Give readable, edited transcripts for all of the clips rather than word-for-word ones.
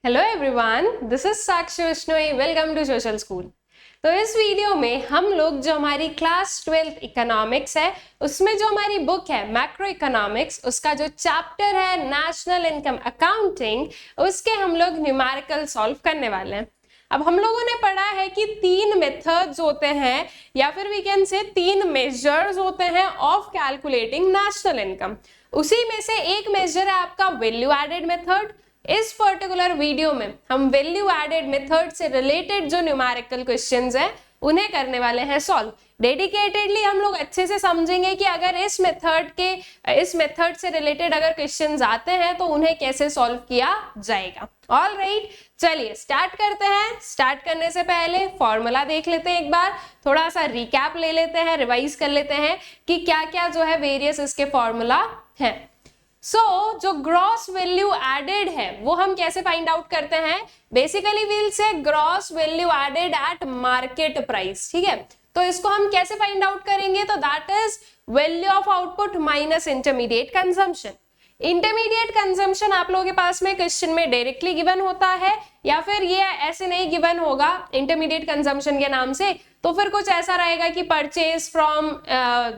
Hello everyone, this is Sakshi Vishnoi. Welcome to social school. तो इस video में हम लोग जो हमारी क्लास 12th इकोनॉमिक्स है उसमें जो हमारी बुक है मैक्रो इकोनॉमिक्स, उसका जो चैप्टर है नेशनल इनकम अकाउंटिंग, उसके हम लोग न्यूमेरिकल सॉल्व करने वाले हैं। अब हम लोगों ने पढ़ा है कि तीन मेथड्स होते हैं या फिर वी कैन से तीन मेजर्स होते हैं ऑफ कैलकुलेटिंग नेशनल इनकम। उसी में से एक मेजर है आपका वैल्यू एडेड मेथड। इस पर्टिकुलर वीडियो में हम वैल्यू एडेड मेथड से रिलेटेड जो न्यूमेरिकल क्वेश्चंस हैं उन्हें करने वाले हैं सॉल्व। डेडिकेटेडली हम लोग अच्छे से समझेंगे कि अगर इस मेथड से रिलेटेड अगर क्वेश्चंस आते हैं तो उन्हें कैसे सॉल्व किया जाएगा। ऑल राइट, चलिए स्टार्ट करते हैं। स्टार्ट करने से पहले फॉर्मूला देख लेते हैं, एक बार थोड़ा सा रिकैप ले लेते हैं, रिवाइज कर लेते हैं कि क्या क्या जो है वेरियस इसके फॉर्मूला है। जो ग्रॉस वैल्यू एडेड है वो हम कैसे फाइंड आउट करते हैं? बेसिकली वील से gross value added at market price. ठीक है, तो इसको हम कैसे फाइंड आउट करेंगे? तो that is value of output minus intermediate consumption. Intermediate consumption आप लोगों के पास में क्वेश्चन में डायरेक्टली गिवन होता है या फिर ये ऐसे नहीं गिवन होगा इंटरमीडिएट कंजम्पशन के नाम से, तो फिर कुछ ऐसा रहेगा कि purchase from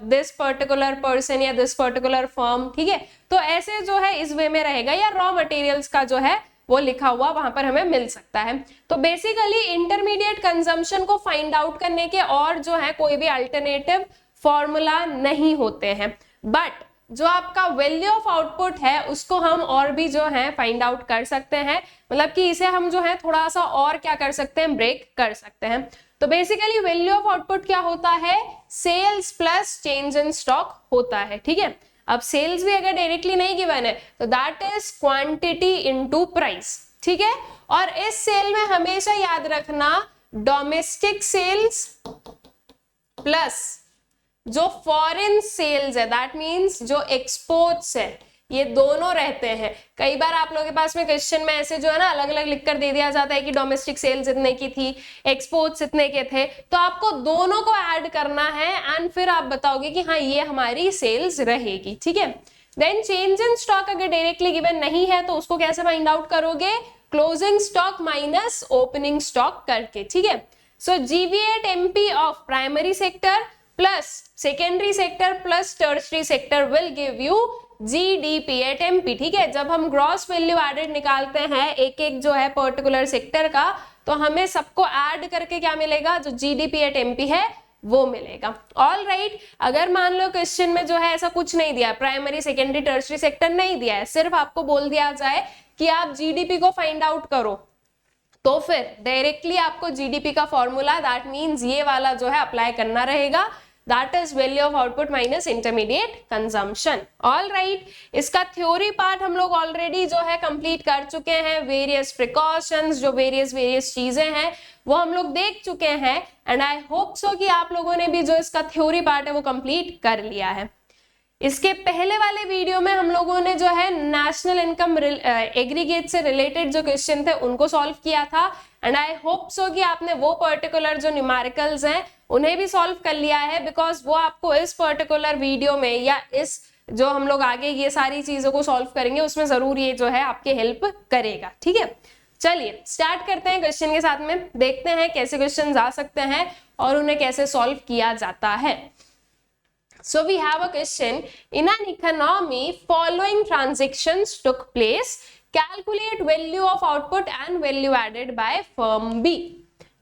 this particular person या दिस पर्टिकुलर फर्म। ठीक है, तो ऐसे जो है इस वे में रहेगा, या रॉ मटेरियल्स का जो है वो लिखा हुआ वहां पर हमें मिल सकता है। तो बेसिकली इंटरमीडिएट कंजम्पशन को फाइंड आउट करने के और जो है कोई भी अल्टरनेटिव फॉर्मूला नहीं होते हैं, बट जो आपका वैल्यू ऑफ आउटपुट है उसको हम और भी जो है फाइंड आउट कर सकते हैं। मतलब कि इसे हम जो है थोड़ा सा और क्या कर सकते हैं, ब्रेक कर सकते हैं। तो बेसिकली वैल्यू ऑफ आउटपुट क्या होता है? Sales plus change in stock होता है। ठीक है, अब सेल्स भी अगर डायरेक्टली नहीं गिवन है तो that is quantity into price. ठीक है, और इस सेल में हमेशा याद रखना डोमेस्टिक सेल्स प्लस जो फॉरेन सेल्स है, दैट मींस जो एक्सपोर्ट्स है, ये दोनों रहते हैं। कई बार आप लोगों के पास में क्वेश्चन में ऐसे जो है ना अलग अलग लिखकर दे दिया जाता है कि डोमेस्टिक सेल्स इतने की थी, एक्सपोर्ट्स इतने के थे, तो आपको दोनों को ऐड करना है एंड फिर आप बताओगे कि हाँ ये हमारी सेल्स रहेगी। ठीक है, देन चेंज इन स्टॉक अगर डायरेक्टली गिवन नहीं है तो उसको कैसे फाइंड आउट करोगे? Closing stock minus opening stock करके। ठीक है, so GVA at MP of primary sector plus secondary sector plus tertiary sector will give you GDP at MP. ठीक है, जब हम ग्रॉस वैल्यू एडेड निकालते हैं एक एक जो है पर्टिकुलर सेक्टर का, तो हमें सबको ऐड करके क्या मिलेगा? जो जीडीपी एट एमपी है वो मिलेगा। ऑल राइट, अगर मान लो क्वेश्चन में जो है ऐसा कुछ नहीं दिया, प्राइमरी सेकेंडरी टर्शरी सेक्टर नहीं दिया है, सिर्फ आपको बोल दिया जाए कि आप जीडीपी को फाइंड आउट करो, तो फिर डायरेक्टली आपको जीडीपी का फॉर्मूला दैट मींस ये वाला जो है अप्लाई करना रहेगा, that is value of output minus intermediate consumption. All right, इसका थ्योरी पार्ट हम लोग ऑलरेडी जो है कंप्लीट कर चुके हैं। वेरियस प्रिकॉशंस, जो वेरियस चीजें हैं वो हम लोग देख चुके हैं एंड आई होप सो कि आप लोगों ने भी जो इसका थ्योरी पार्ट है वो कंप्लीट कर लिया है। इसके पहले वाले वीडियो में हम लोगों ने जो है नेशनल इनकम एग्रीगेट से रिलेटेड जो क्वेश्चन थे उनको सॉल्व किया था एंड आई होप सो कि आपने वो पर्टिकुलर जो न्यूमेरिकल्स हैं उन्हें भी सॉल्व कर लिया है, बिकॉज वो आपको इस पर्टिकुलर वीडियो में या इस जो हम लोग आगे ये सारी चीजों को सॉल्व करेंगे उसमें जरूर ये जो है आपके हेल्प करेगा। ठीक है, चलिए स्टार्ट करते हैं क्वेश्चन के साथ में, देखते हैं कैसे क्वेश्चन आ सकते हैं और उन्हें कैसे सॉल्व किया जाता है। So we have a question. In an economy, following transactions took place. Calculate value of output and value added by firm B.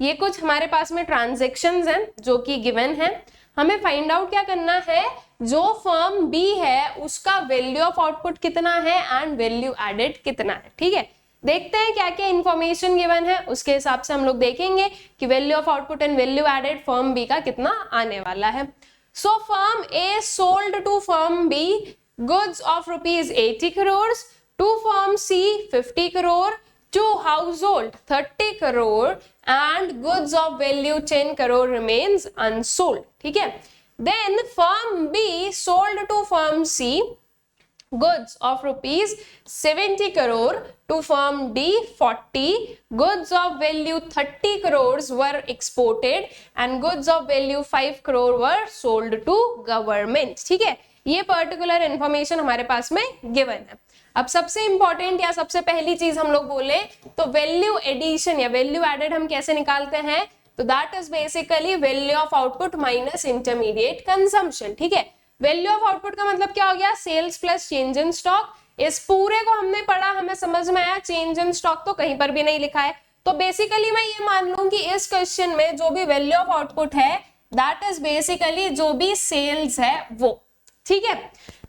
ये कुछ हमारे पास में ट्रांजेक्शन्स हैं जो कि गिवन है। हमें फाइंड आउट क्या करना है? जो फर्म बी है उसका वैल्यू ऑफ आउटपुट कितना है एंड वैल्यू एडेड कितना है। ठीक है, देखते हैं क्या क्या इंफॉर्मेशन गिवन है, उसके हिसाब से हम लोग देखेंगे कि value of output and value added firm B का कितना आने वाला है। So firm A sold to firm B goods of rupees 80 crores, to firm C 50 crore, to household 30 crore and goods of value 10 crore remains unsold. ठीक है, then firm B sold to firm C goods of rupees 70 crore, to firm D 40, goods of value 30 crores were exported and goods of value 5 crore were sold to government. ठीक है, ये particular information हमारे पास में given है। अब सबसे important या सबसे पहली चीज हम लोग बोले तो वैल्यू एडिशन या वैल्यू एडेड हम कैसे निकालते हैं, तो that is basically value of output minus intermediate consumption. ठीक है, वैल्यू ऑफ आउटपुट का मतलब क्या हो गया, sales plus change in stock. इस पूरे को हमने पढ़ा, हमें समझ में आया, चेंज इन स्टॉक तो कहीं पर भी नहीं लिखा है। तो बेसिकली मैं ये मान लूं कि इस क्वेश्चन में जो भी वैल्यू ऑफ आउटपुट है दैट इज बेसिकली जो भी सेल्स है वो। ठीक है,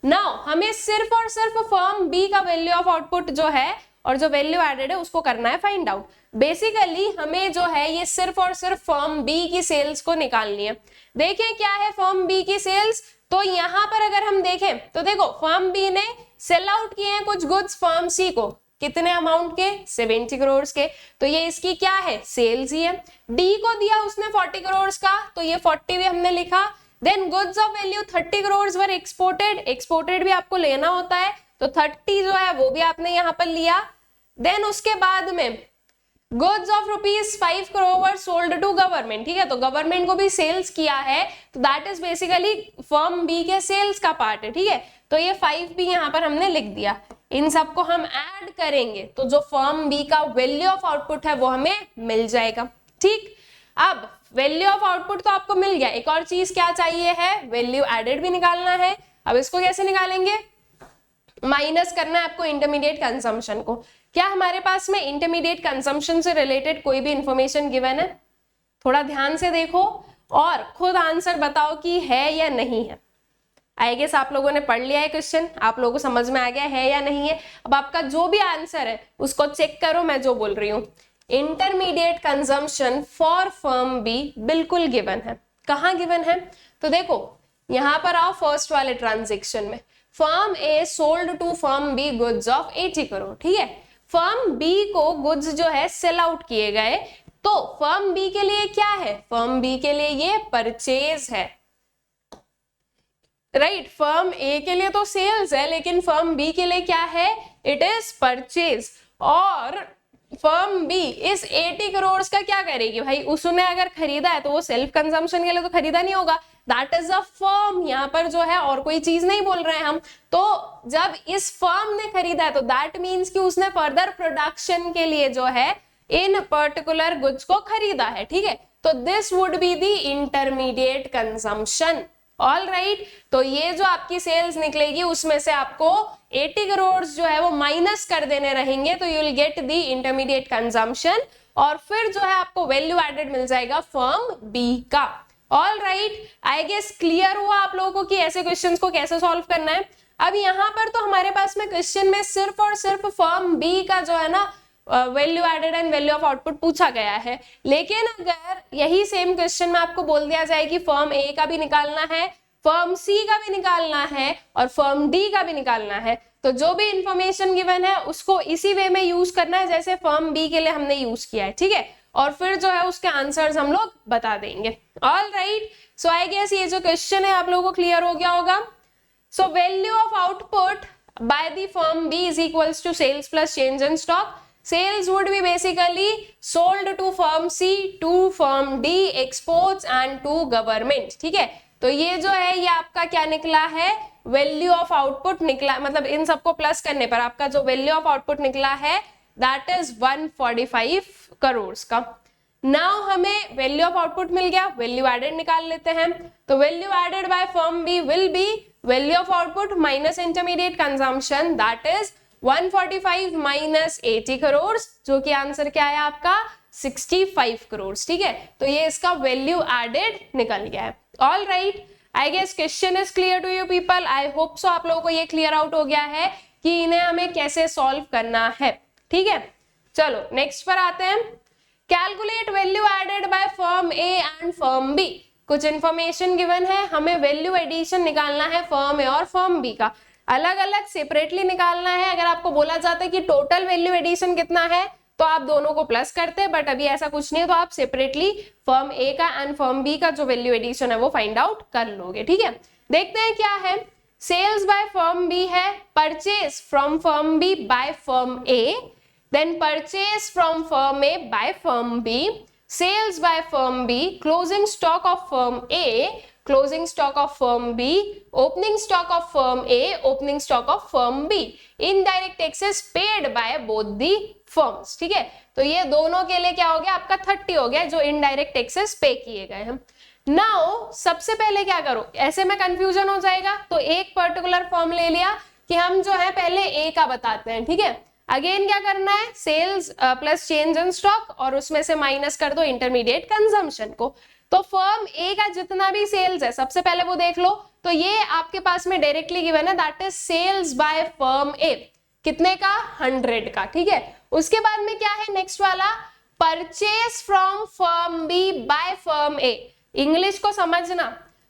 नाउ हमें सिर्फ और सिर्फ फर्म बी का वैल्यू ऑफ आउटपुट जो है और जो वैल्यू एडेड है उसको करना है फाइंड आउट। बेसिकली हमें जो है ये सिर्फ और सिर्फ फर्म बी की सेल्स को निकालनी है। देखिए क्या है फर्म बी की सेल्स, तो यहां पर अगर हम देखें तो देखो फर्म बी ने सेल आउट किए हैं कुछ गुड्स फर्म सी को, कितने अमाउंट के, 70 करोड़ के, तो ये इसकी क्या है, सेल्स ही है। डी को दिया उसने 40 करोड़ का, तो ये 40 भी हमने लिखा। Then goods of value 30 crore were exported, exported भी आपको लेना होता है, तो 30 जो है वो भी आपने यहां पर लिया। देन उसके बाद में goods of ₹5 crore sold to government. ठीक है, तो गवर्नमेंट को भी सेल्स किया है, तो that is basically firm B के सेल्स का पार्ट है। ठीक है, तो ये 5 भी यहां पर हमने लिख दिया। इन सबको हम ऐड करेंगे तो जो फर्म बी का वैल्यू ऑफ आउटपुट है वो हमें मिल जाएगा। ठीक, अब वैल्यू ऑफ आउटपुट तो आपको मिल गया, एक और चीज क्या चाहिए है, वैल्यू एडेड भी निकालना है। अब इसको कैसे निकालेंगे, माइनस करना है आपको इंटरमीडिएट कंजम्पशन को। क्या हमारे पास में इंटरमीडिएट कंजम्पशन से रिलेटेड कोई भी इंफॉर्मेशन गिवन है, थोड़ा ध्यान से देखो और खुद आंसर बताओ कि है या नहीं है। आई गेस आप लोगों ने पढ़ लिया है क्वेश्चन, आप लोगों को समझ में आ गया है या नहीं है। अब आपका जो भी आंसर है उसको चेक करो, मैं जो बोल रही हूं intermediate consumption for firm B बिल्कुल गिवन है। कहां गिवन है, तो देखो यहां पर आओ फर्स्ट वाले ट्रांजेक्शन में, firm A sold to firm B goods of 80 crore. ठीक है, फर्म बी को गुड्स जो है सेल आउट किए गए, तो फर्म बी के लिए क्या है, फर्म बी के लिए ये परचेज है, राइट। फर्म ए के लिए तो सेल्स है लेकिन फर्म बी के लिए क्या है, इट इज परचेज। और फर्म बी इस 80 करोड़ का क्या करेगी भाई, उसने अगर खरीदा है तो वो सेल्फ कंजम्पशन के लिए तो खरीदा नहीं होगा, दैट इज अ फर्म, यहाँ पर जो है और कोई चीज नहीं बोल रहे हैं हम। तो जब इस फर्म ने खरीदा है तो दैट मीन्स कि उसने फर्दर प्रोडक्शन के लिए जो है इन पर्टिकुलर गुड्स को खरीदा है। ठीक है, तो this would be the intermediate consumption. All right, तो ये जो आपकी सेल्स निकलेगी उसमें से आपको 80 करोड़ जो है वो माइनस कर देने रहेंगे, तो you will get the intermediate consumption और फिर जो है आपको वैल्यू एडेड मिल जाएगा फर्म बी का। All right, I guess clear हुआ आप लोगों को कि ऐसे क्वेश्चंस को कैसे सॉल्व करना है। अब यहाँ पर तो हमारे पास में क्वेश्चन में सिर्फ और सिर्फ फर्म बी का जो है ना value added and value of output पूछा गया है, लेकिन अगर यही सेम क्वेश्चन में आपको बोल दिया जाए कि फर्म ए का भी निकालना है, फर्म सी का भी निकालना है और फर्म डी का भी निकालना है, तो जो भी इंफॉर्मेशन गिवन है उसको इसी वे में यूज करना है जैसे फर्म बी के लिए हमने यूज किया है। ठीक है, और फिर जो है उसके आंसर्स हम लोग बता देंगे। All right, so I guess ये जो क्वेश्चन है आप लोगों को क्लियर हो गया होगा। So value of output by the firm B is equals to sales plus change in stock. Sales would be basically sold to firm C, to firm D, exports and to government। ठीक है, तो ये जो है ये आपका क्या निकला है, वैल्यू ऑफ आउटपुट निकला, मतलब इन सबको प्लस करने पर आपका जो वैल्यू ऑफ आउटपुट निकला है दैट इज 145 करोड़ का। नाउ हमें वैल्यू ऑफ आउटपुट मिल गया, वैल्यू एडेड निकाल लेते हैं। तो value added by firm B will be value of output minus intermediate consumption, that is 145 minus 80 crore, जो कि आंसर क्या है आपका 65 करोड़। ठीक है, तो ये इसका वैल्यू एडेड निकल गया है। All right, I guess question is clear to you people. I hope so आप लोगों को ये क्लियर आउट हो गया है कि इन्हें हमें कैसे सॉल्व करना है। ठीक है, चलो नेक्स्ट पर आते हैं। Calculate value added by firm A and firm B. कुछ इंफॉर्मेशन गिवन है, हमें वैल्यू एडिशन निकालना है फर्म ए और फर्म बी का, अलग अलग सेपरेटली निकालना है। अगर आपको बोला जाता है कि टोटल वैल्यू एडिशन कितना है तो आप दोनों को प्लस करते, बट अभी ऐसा कुछ नहीं है, तो आप सेपरेटली फर्म ए का एंड फर्म बी का जो वैल्यू एडिशन है वो फाइंड आउट कर लोगे। ठीक है, देखते हैं क्या है। सेल्स बाय फर्म बी है purchase from firm B by firm A, then purchase from firm A by firm B, sales by firm B, closing stock of firm A, closing stock of firm B, opening stock of firm A, opening stock of firm B, indirect taxes paid by both the firms. ठीक है, तो ये दोनों के लिए क्या हो गया आपका 30 हो गया जो इनडायरेक्ट टैक्सेस पे किए गए हैं। नाउ सबसे पहले क्या करो, ऐसे में कंफ्यूजन हो जाएगा, तो एक पर्टिकुलर फॉर्म ले लिया कि हम जो है पहले ए का बताते हैं। ठीक है, अगेन क्या करना है, sales plus change in stock और उसमें से माइनस कर दो इंटरमीडिएट कंजम्पशन को। तो फर्म ए का जितना भी सेल्स है सबसे पहले वो देख लो, तो ये आपके पास में डायरेक्टली गिवन है, that is sales by firm A, कितने का 100 का। ठीक है, उसके बाद में क्या है नेक्स्ट वाला, purchase from firm B by firm A. English को समझना,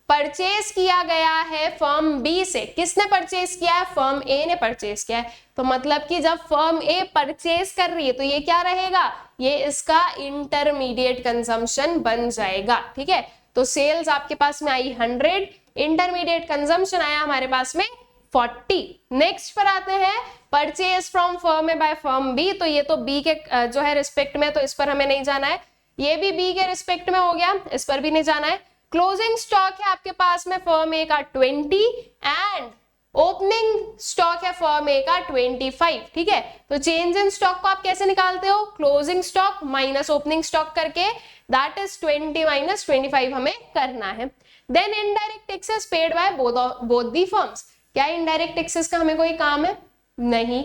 परचेज किया गया है फर्म बी से, किसने परचेज किया है, फर्म ए ने परचेज किया है। तो मतलब कि जब फर्म ए परचेज कर रही है तो ये क्या रहेगा, ये इसका इंटरमीडिएट कंजम्पशन बन जाएगा। ठीक है, तो सेल्स आपके पास में आई 100, इंटरमीडिएट कंजम्पशन आया हमारे पास में 40। नेक्स्ट पर आते हैं, purchase from firm A by firm B, तो ये तो बी के जो है रिस्पेक्ट में, तो इस पर हमें नहीं जाना है। ये भी बी के रिस्पेक्ट में हो गया, इस पर भी नहीं जाना है। क्लोजिंग स्टॉक है आपके पास में फर्म ए का 20 एंड ओपनिंग स्टॉक है फर्म ए का 25। ठीक है, तो चेंज इन स्टॉक को आप कैसे निकालते हो, closing stock minus opening stock करके, दैट इज 20 माइनस 25 हमें करना है। Then indirect taxes paid by both the firms. क्या इनडायरेक्ट टैक्सेस का हमें कोई काम है, नहीं।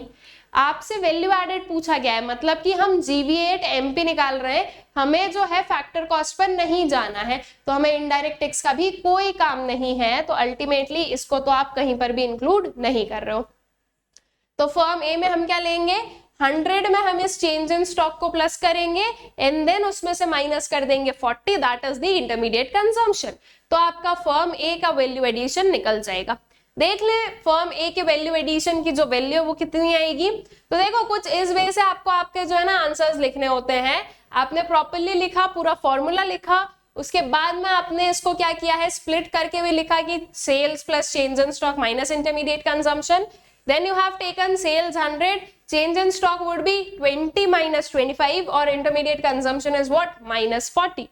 आपसे वैल्यू एडेड पूछा गया है, मतलब कि हम GV8 MP निकाल रहे हैं, हमें जो है फैक्टर कॉस्ट पर नहीं जाना है, तो हमें इनडायरेक्ट टैक्स का भी कोई काम नहीं है, तो अल्टीमेटली इसको तो आप कहीं पर भी इंक्लूड नहीं कर रहे हो। तो फर्म ए में हम क्या लेंगे, 100 में हम इस चेंज इन स्टॉक को प्लस करेंगे एंड देन उसमें से माइनस कर देंगे 40, that is the intermediate consumption. तो आपका फर्म ए का वैल्यू एडिशन निकल जाएगा। देख ले फर्म ए के वैल्यू एडिशन की जो वैल्यू है वो कितनी आएगी, तो देखो कुछ इस वे से आपको आपके जो है ना आंसर्स लिखने होते हैं। आपने प्रॉपर्ली लिखा, पूरा फॉर्मूला लिखा, उसके बाद में आपने इसको क्या किया है, स्प्लिट करके भी लिखा कि sales plus change in stock minus intermediate consumption. Then you have taken sales 100, change in stock would be 20 minus 25 और intermediate consumption is what, minus 40।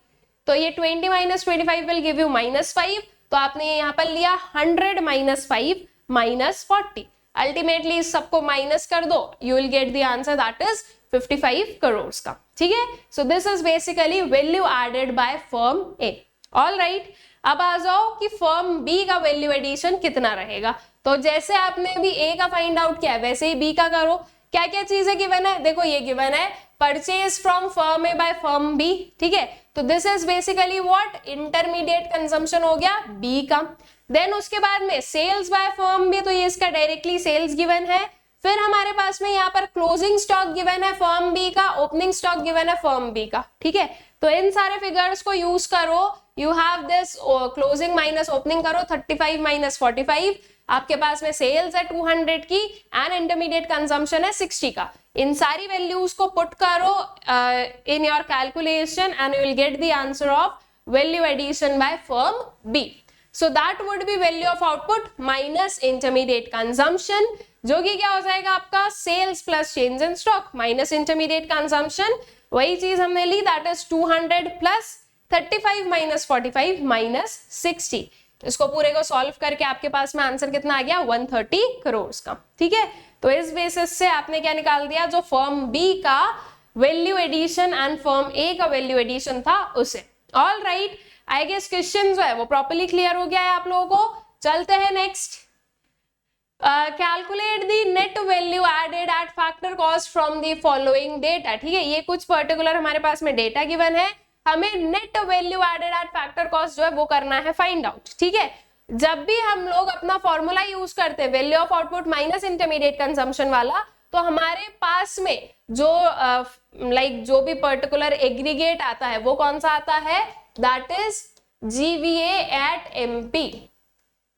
तो ये 20 माइनस 25 विल गिव यू -5, तो आपने यहाँ पर लिया 100 माइनस 5 माइनस 40। अल्टीमेटली इस सबको माइनस कर दो, you will get the answer that is 55 crore का। ठीक है, so this is basically value added by firm A. All right, अब आ जाओ कि फर्म बी का वैल्यू एडिशन कितना रहेगा। तो जैसे आपने अभी ए का फाइंड आउट किया है वैसे ही बी का करो। क्या क्या चीजें गिवन है, देखो ये गिवन है purchase from firm A by firm B. ठीक है, तो this is basically what, intermediate consumption हो गया बी का। देन उसके बाद में सेल्स बाय फर्म बी, तो ये इसका डायरेक्टली सेल्स गिवन है। फिर हमारे पास में यहाँ पर क्लोजिंग स्टॉक गिवन है फर्म बी का, ओपनिंग स्टॉक गिवन है फर्म बी का। ठीक है, तो इन सारे फिगर्स को यूज करो, you have this closing minus opening करो, 35 माइनस 45, आपके पास में सेल्स है 200 की एंड इंटरमीडिएट कंजम्पशन है 60 का। इन सारी वैल्यूज को पुट करो in your calculation and you will get the answer of value addition by firm B. So that would be value of output minus intermediate consumption, जो कि क्या हो जाएगा आपका sales plus change in stock minus intermediate consumption. वही चीज हमने ली, that is 200 plus 35 minus 45 minus 60। इसको पूरे को सॉल्व करके आपके पास में आंसर कितना आ गया, 130 करोड़ का। ठीक है, तो इस बेसिस से आपने क्या निकाल दिया, जो फर्म बी का value addition and firm A का वैल्यू एडिशन था उसे। All right, I guess question जो है वो प्रॉपर्ली क्लियर हो गया है आप लोगों को। चलते हैं next, calculate the net value added at factor cost from the following data. ठीक है, ये कुछ पर्टिकुलर हमारे पास में डेटा गिवन है, हमें net value added at factor cost जो है वो करना है फाइंड आउट। ठीक है, जब भी हम लोग अपना फॉर्मूला यूज करते हैं value of output minus intermediate consumption वाला, तो हमारे पास में जो जो भी पर्टिकुलर एग्रीगेट आता है वो कौन सा आता है, that is GVA at MP।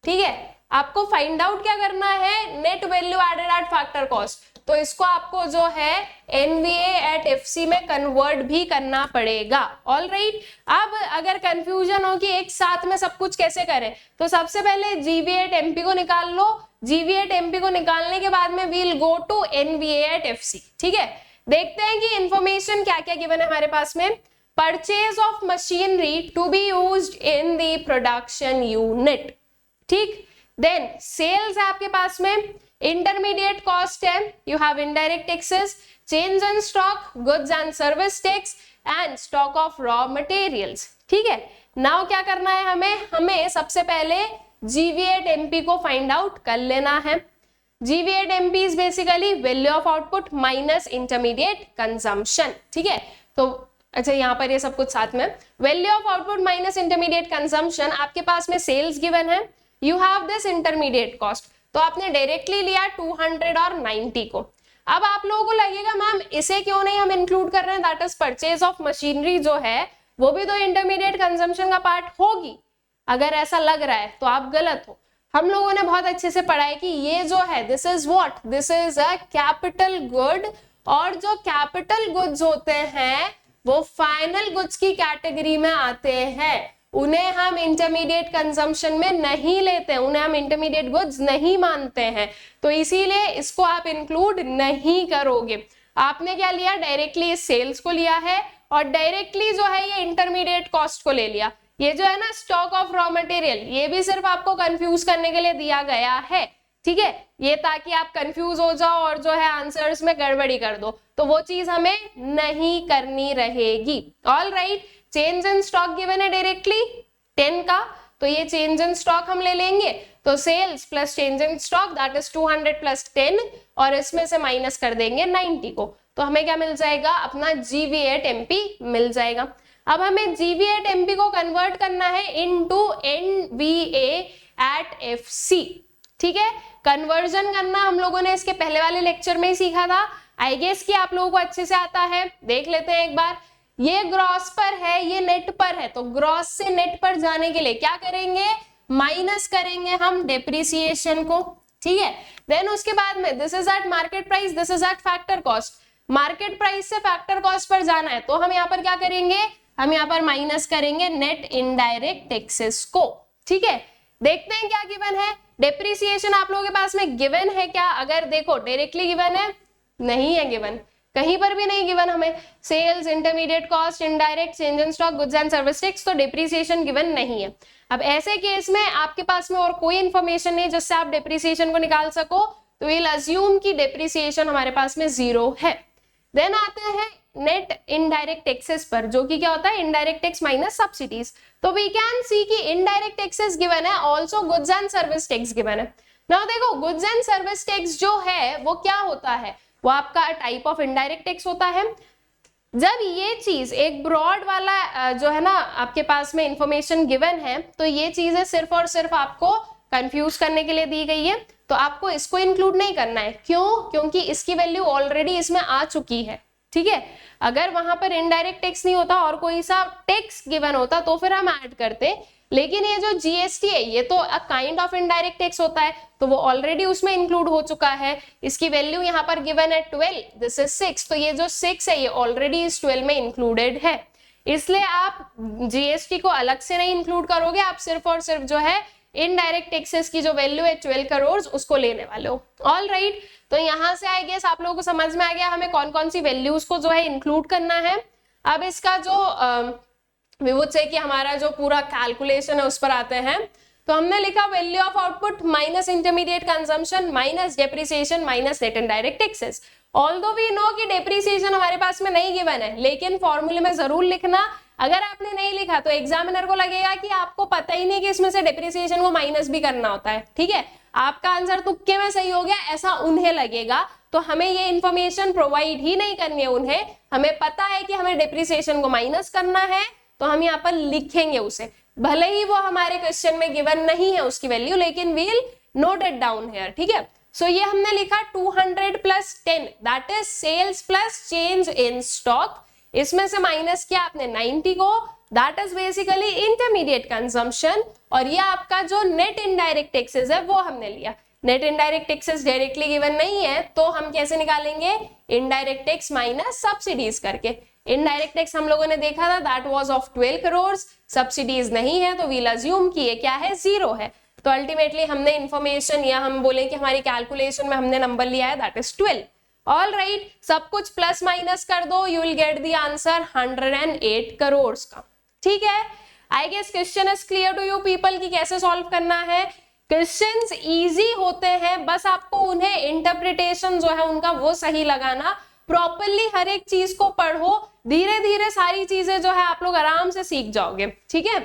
ठीक है, आपको फाइंड आउट क्या करना है, net value added at factor cost, तो इसको आपको जो है NVA एट FC में कन्वर्ट भी करना पड़ेगा। ऑल राइट, अब अगर कंफ्यूजन हो कि एक साथ में सब कुछ कैसे करें, तो सबसे पहले GVA एट MP को निकाल लो। GVA एट MP को निकालने के बाद में we'll go to NVA at FC। ठीक है, देखते हैं कि इंफॉर्मेशन क्या क्या गिवन है हमारे पास में। Purchase of machinery to be used in the production unit, ठीक। देन सेल्स है आपके पास में, इंटरमीडिएट कॉस्ट है, you have indirect taxes, change in stock, goods and service tax and stock of raw materials, ठीक है। नाउ क्या करना है हमें सबसे पहले GV8MP को फाइंड आउट कर लेना है। GV8MP is basically value of output minus intermediate consumption, ठीक है। तो अच्छा यहाँ पर ये सब कुछ साथ में, value of output minus intermediate consumption, आपके पास में सेल्स गिवन है, you have this intermediate cost, तो आपने डायरेक्टली लिया 200 और 90 को। अब आप लोगों को लगेगा मैम इसे क्यों नहीं हम इंक्लूड कर रहे हैं, that is purchase of machinery जो है वो भी तो इंटरमीडिएट कंजम्पशन का पार्ट होगी। अगर ऐसा लग रहा है तो आप गलत हो। हम लोगों ने बहुत अच्छे से पढ़ा है कि ये जो है this is what, this is a capital good, और जो कैपिटल गुड्स होते हैं वो फाइनल गुड्स की कैटेगरी में आते हैं, उन्हें हम इंटरमीडिएट कंजम्पशन में नहीं लेते हैं, उन्हें हम इंटरमीडिएट गुड्स नहीं मानते हैं, तो इसीलिए इसको आप इंक्लूड नहीं करोगे। आपने क्या लिया, डायरेक्टली इस सेल्स को लिया है और डायरेक्टली जो है ये इंटरमीडिएट कॉस्ट को ले लिया। ये जो है ना स्टॉक ऑफ रॉ मटेरियल, ये भी सिर्फ आपको कंफ्यूज करने के लिए दिया गया है, ठीक है, ये ताकि आप कंफ्यूज हो जाओ और जो है आंसर्स में गड़बड़ी कर दो, तो वो चीज हमें नहीं करनी रहेगी। All right, change in stock given है डायरेक्टली 10 का, तो ये चेंज इन स्टॉक हम ले लेंगे, तो sales plus change in stock that is 200 plus 10, और इसमें से माइनस कर देंगे 90 को, तो हमें क्या मिल जाएगा, अपना GV8MP मिल जाएगा। अब हमें GV8MP को कन्वर्ट करना है इनटू NVA एट FC, ठीक है। कन्वर्जन करना हम लोगों ने इसके पहले वाले लेक्चर में ही सीखा था, आई गेस कि आप लोगों को अच्छे से आता है। देख लेते हैं एक बार, ये ग्रॉस पर है, ये नेट पर है, तो ग्रॉस से नेट पर जाने के लिए क्या करेंगे, माइनस करेंगे हम डेप्रिसिएशन को, ठीक है। देन उसके बाद में this is eight market price, this is eight factor cost, market price से फैक्टर कॉस्ट पर जाना है, तो हम यहाँ पर क्या करेंगे, हम यहाँ पर माइनस करेंगे नेट इनडायरेक्ट टैक्सेस को, ठीक है। देखते हैं क्या गिवन है, डेप्रिसिएशन आप लोगों के पास में गिवन है क्या, अगर देखो डायरेक्टली गिवन है, नहीं है गिवन, कहीं पर भी नहीं गिवन हमें, sales, intermediate cost, indirect, change in stock, goods and service tax, तो डेप्रिसिएशन गिवन नहीं है। अब ऐसे केस में आपके पास में और कोई इंफॉर्मेशन नहीं जिससे आप डेप्रिसिएशन को निकाल सको, तो विल अज्यूम कि डेप्रिसिएशन हमारे पास में 0 है। देन आते हैं नेट इनडायरेक्ट टैक्सेस पर, जो कि क्या होता है, इनडायरेक्ट टैक्स माइनस सब्सिडीज, तो वी कैन सी कि इनडायरेक्ट टैक्सेस गिवन है, also goods and service tax given है। नाउ देखो गुड्स एंड सर्विस टैक्स जो है वो क्या होता है, वो आपका टाइप ऑफ इनडायरेक्ट टैक्स होता है। जब ये चीज एक ब्रॉड वाला जो है ना आपके पास में इंफॉर्मेशन गिवन है, तो ये चीजें सिर्फ और सिर्फ आपको कंफ्यूज करने के लिए दी गई है, तो आपको इसको इंक्लूड नहीं करना है। क्यों? क्योंकि इसकी वैल्यू ऑलरेडी इसमें आ चुकी है, ठीक है। अगर वहां पर इनडायरेक्ट टैक्स नहीं होता और कोई सा टैक्स गिवन होता तो फिर हम ऐड करते, लेकिन ये जो जीएसटी है ये तो a kind of indirect tax होता है, तो वो ऑलरेडी उसमें इंक्लूड हो चुका है। इसकी वैल्यू यहाँ पर गिवन है 12, दिस इज 6, तो ये जो 6 है ये ऑलरेडी इस 12 में इंक्लूडेड है, इसलिए आप जीएसटी को अलग से नहीं इंक्लूड करोगे, आप सिर्फ और सिर्फ जो है इनडायरेक्ट टैक्सेस की जो वैल्यू है 12 करोड़ उसको लेने वाले हो। ऑल राइट, तो यहाँ से आई गेस आप लोगों को समझ में आ गया हमें कौन कौन सी वैल्यूज को जो है इंक्लूड करना है। अब इसका जो वी वुड से कि हमारा जो पूरा कैलकुलेशन है उस पर आते हैं, तो हमने लिखा value of output minus intermediate consumption minus depreciation minus net indirect taxes. Although we know कि डेप्रिसिएशन हमारे पास में नहीं गिवन है, लेकिन फॉर्मूले में जरूर लिखना। अगर आपने नहीं लिखा तो एग्जामिनर को लगेगा कि आपको पता ही नहीं कि इसमें से डेप्रिसिएशन को माइनस भी करना होता है, ठीक है। आपका आंसर तुक्के में सही हो गया ऐसा उन्हें लगेगा, तो हमें ये इन्फॉर्मेशन प्रोवाइड ही नहीं करनी है उन्हें। हमें पता है कि हमें डेप्रिसिएशन को माइनस करना है, तो हम यहाँ पर लिखेंगे उसे, भले ही वो हमारे क्वेश्चन में गिवन नहीं है उसकी वैल्यू, लेकिन we'll note it down here, ठीक है। सो ये हमने लिखा 200 plus 10 that is sales plus change in stock, इसमें से माइनस किया आपने 90 को, that is basically intermediate consumption, और ये आपका जो नेट इनडायरेक्ट टैक्सेस है वो हमने लिया। Net indirect taxes directly given नहीं है, तो हम कैसे निकालेंगे, इनडायरेक्ट टैक्स माइनस सब्सिडीज करके। इनडायरेक्ट टैक्स हम लोगों ने देखा था that was of 12 crore, subsidies नहीं है, तो वील अज्यूम कि ये क्या है, 0 है। तो अल्टीमेटली हमने इंफॉर्मेशन या हम बोले कि हमारी कैलकुलेशन में हमने नंबर लिया है दैट इज 12। ऑल राइट, सब कुछ प्लस माइनस कर दो, you will get the answer 108 crore का। ठीक है, I guess question is clear to you people कि कैसे सॉल्व करना है। क्वेश्चंस इजी होते हैं, बस आपको उन्हें इंटरप्रिटेशन जो है उनका वो सही लगाना, प्रॉपरली हर एक चीज को पढ़ो, धीरे धीरे सारी चीजें जो है आप लोग आराम से सीख जाओगे। ठीक है,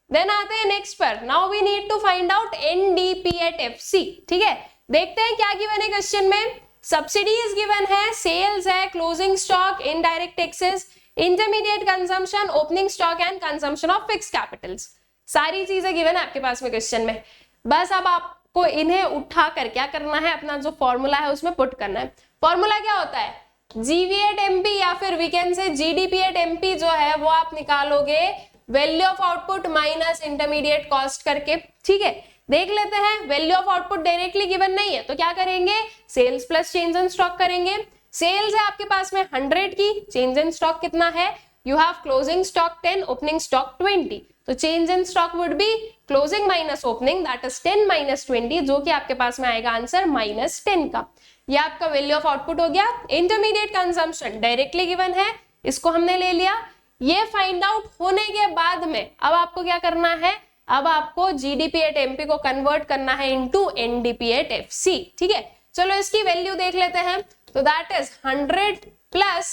देन आते हैं नेक्स्ट पर। Now we need to find out NDP at FC. ठीक है, देखते हैं क्या गिवन है क्वेश्चन में। सब्सिडीज गिवन है, सेल्स है, closing stock, indirect taxes, intermediate consumption, opening stock and consumption of fix capitals. सारी चीजें गिवन है आपके पास में क्वेश्चन में। बस अब आपको इन्हें उठाकर क्या करना है, अपना जो फॉर्मूला है उसमें पुट करना है। फॉर्मूला क्या होता है, जीवी एट एमपी या फिर we can say GDP at MP जो है वो आप निकालोगे value of output minus intermediate cost करके। ठीक है, देख लेते हैं, value of output directly given नहीं है तो क्या करेंगे, sales plus change in stock करेंगे। सेल्स है आपके पास में 100 की, चेंज इन स्टॉक कितना है, you have closing stock 10, opening stock 20, तो change in stock would be closing minus opening, that is 10 minus 20, जो कि आपके पास में आएगा आंसर -10 का। ये आपका वैल्यू ऑफ आउटपुट हो गया। इंटरमीडिएट कंजम्पशन डायरेक्टली गिवन है, इसको हमने ले लिया। ये फाइंड आउट होने के बाद में अब आपको क्या करना है, अब आपको जीडीपी एट एमपी को कन्वर्ट करना है इनटू एनडीपी एट एफसी। ठीक है, चलो इसकी वैल्यू देख लेते हैं। तो that is 100 plus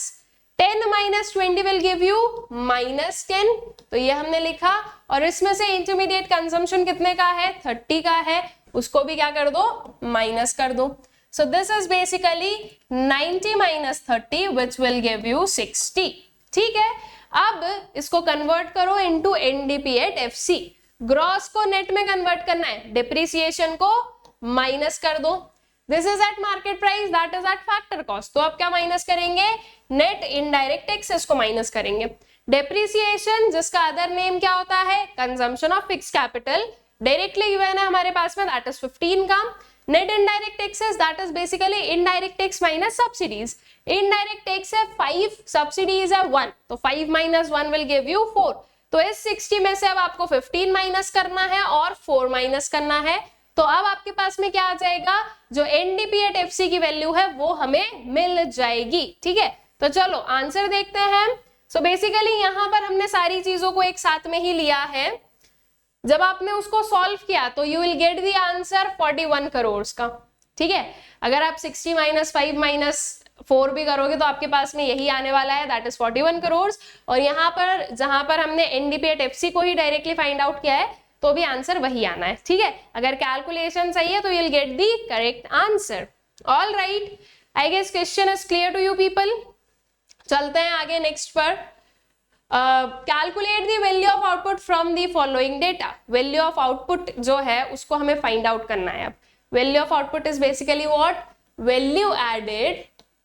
10 minus 20 will give you -10, तो ये हमने लिखा। और इसमें से इंटरमीडिएट कंजम्पशन कितने का है, 30 का है, उसको भी क्या कर दो, माइनस कर दो। सो this is basically 90 minus 30 which will give you 60। ठीक है, अब इसको कन्वर्ट करो into NDP at FC. Gross को नेट में कन्वर्ट करना है, डिप्रिसिएशन को माइनस कर दो। This is eight market price, that is eight factor cost, तो आप क्या माइनस करेंगे, नेट इनडायरेक्ट टैक्सेस को माइनस करेंगे। डेप्रिसिएशन जिसका अदर नेम क्या होता है, consumption of fix capital, directly given है हमारे पास में, दैट इज 15 का। Net indirect taxes that is basically indirect tax minus subsidies. Indirect tax है 5, सब्सिडीज है 1, तो 5 माइनस 1 विल गिव यू 4। तो इस 60 में से अब आपको 15 माइनस करना है और 4 माइनस करना है, तो अब आपके पास में क्या आ जाएगा, जो एनडीपी एट एफसी की वैल्यू है वो हमें मिल जाएगी। ठीक है, तो चलो आंसर देखते हैं। सो बेसिकली यहाँ पर हमने सारी चीजों को एक साथ में ही लिया है। जब आपने उसको सॉल्व किया तो you will get the answer 41 crore का। ठीक है, अगर आप 60 माइनस 5 माइनस 4 भी करोगे तो आपके पास में यही आने वाला है, दैट इज 41 करोड़। और यहाँ पर जहां पर हमने एनडीपी एट एफसी को ही डायरेक्टली फाइंड आउट किया है तो भी आंसर वही आना है। ठीक है, अगर कैलकुलेशन सही है तो you will get the correct answer. All right, I guess question is clear to you people. चलते हैं आगे नेक्स्ट पर। Calculate the value of output from the following data. Value of output जो है उसको हमें फाइंड आउट करना है। अब value of output is basically what, value added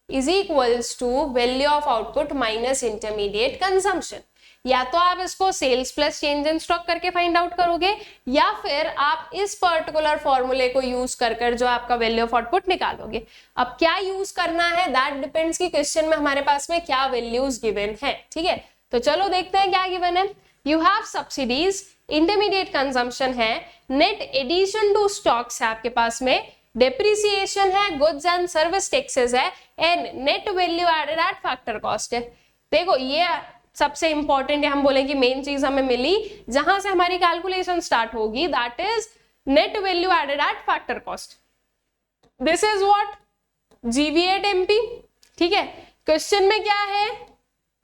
is equals to value of output minus intermediate consumption. या तो आप इसको sales plus change in stock करके फाइंड आउट करोगे, या फिर आप इस पर्टिकुलर फॉर्मूले को यूज कर जो आपका वैल्यू ऑफ आउटपुट निकालोगे। अब क्या यूज करना है दैट डिपेंड्स कि क्वेश्चन में हमारे पास में क्या वैल्यूज गिवन है। ठीक है, तो चलो देखते हैं क्या गिवन है। You have subsidies, intermediate consumption है, नेट एडिशन टू स्टॉक्स है आपके पास में, डेप्रिसिएशन है, गुड्स एंड सर्विस टैक्सेस है, and net value added at factor cost है। देखो ये सबसे इंपॉर्टेंट है, हम बोले कि मेन चीज हमें मिली, जहां से हमारी कैलकुलेशन स्टार्ट होगी, that is net value added at factor cost. This is what, GV at MP. ठीक है, क्वेश्चन में क्या है,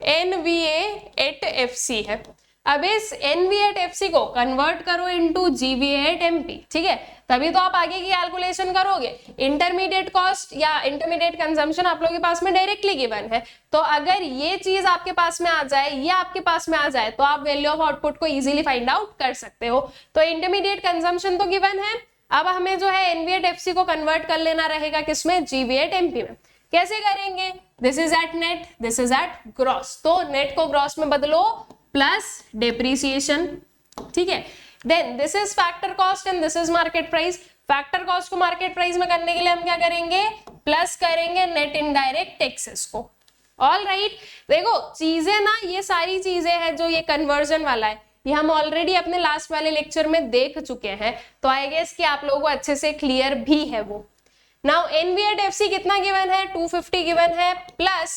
एनवीए एट एफसी है। अब इस एनवीए एट एफसी को कन्वर्ट करो इनटू जीवीए एट एमपी। ठीक है, तभी तो आप आगे की कैलकुलेशन करोगे। इंटरमीडिएट कॉस्ट या इंटरमीडिएट कंजम्पशन आप लोगों के पास में डायरेक्टली गिवन है, तो अगर ये चीज आपके पास में आ जाए, ये आपके पास में आ जाए, तो आप वैल्यू ऑफ आउटपुट को इजीली फाइंड आउट कर सकते हो। तो इंटरमीडिएट कंजम्पशन तो गिवन है, अब हमें जो है एनवीए एट एफसी को कन्वर्ट कर लेना रहेगा किसमें, जीवीए एट एमपी में। कैसे करेंगे, this is at net, this is at gross, तो नेट को ग्रॉस में बदलो प्लस डेप्रिसिएशन। ठीक है, then this is factor cost and this is market price. Factor cost को मार्केट प्राइस में करने के लिए हम क्या करेंगे, प्लस करेंगे नेट इनडायरेक्ट टैक्सेस को। ऑल राइट, देखो चीजें ना, ये सारी चीजें हैं जो ये कन्वर्जन वाला है, ये हम ऑलरेडी अपने लास्ट वाले लेक्चर में देख चुके हैं, तो आई गेस कि आप लोगों को अच्छे से क्लियर भी है वो। नाउ NV@FC कितना गिवन है, 250 गिवन है, प्लस